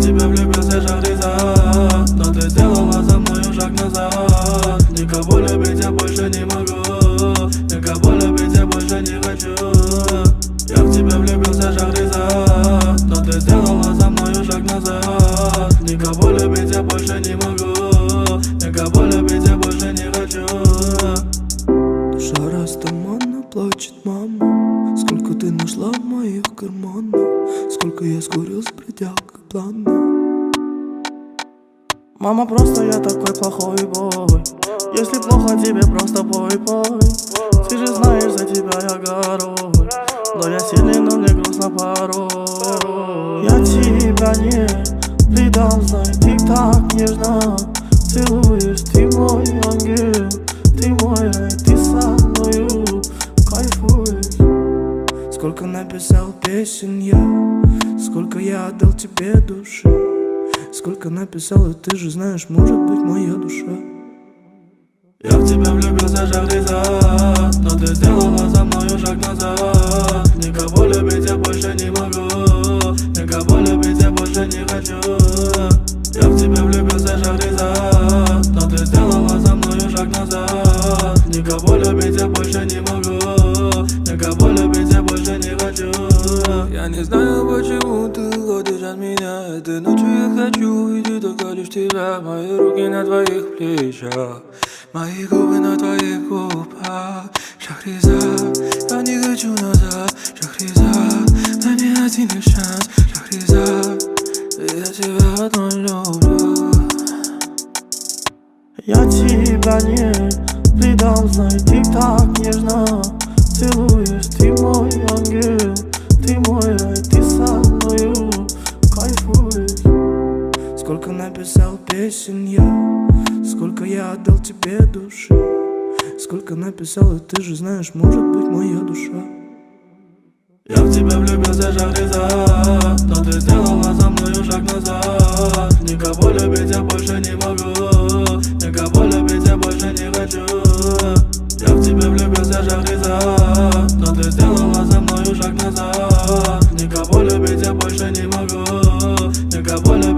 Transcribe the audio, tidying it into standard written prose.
тебя влюбился, Шахризад, но ты сделала за мною шаг назад. Никого любить я больше не могу, никого любить я больше не хочу. Я в тебя влюбился, Шахризад, но ты сделала за мною шаг назад. Никого любить я больше не могу, никого любить я больше не хочу. Душа растаманна, плачет мама. Сколько ты нашла в моих карманах, сколько я скурил, придя к плану. Мама, просто я такой плохой бой. Если плохо тебе, просто пой, пой. Ты же знаешь, за тебя я горой. Но я сильный, но мне грустно порой. Я тебя не предам, знай, ты так нежно целуешь. Ты мой ангел, ты мой рай, ты со мною кайфуешь. Сколько написал песен я, сколько я отдал тебе души. Сколько написал, и ты же знаешь, может быть, моя душа. Я в тебя влюбился, Шахризад, но ты сделала за мною шаг назад. Никого любить я больше не могу, никого любить я больше не хочу. Я в тебя влюбился, Шахризад, но ты сделала за мною шаг назад. Никого любить я больше не могу, никого любить я больше не хочу. Я не знаю, почему ты уходишь от меня. Этой ночью я хочу видеть только лишь тебя. Мои руки на твоих плечах, мои губы на твоих губах. Шахризад, я не хочу назад. Шахризад, дай мне один лишь шанс. Шахризад, я тебя одну люблю. Я тебя не предам, знай, ты так нежно целуешь. Ты мой ангел, ты мой рай, ты со мною кайфуешь. Сколько написал песен я, сколько я отдал тебе души. Сколько написал, и ты же знаешь, может быть, моя душа. Я в тебя влюбился, Шахризад, но ты сделала за мною шаг назад. Никого любить я больше не могу, никого любить я больше не хочу. Я в тебя влюбился, Шахризад, но ты сделала за мною шаг назад. Никого любить я больше не могу, никого любить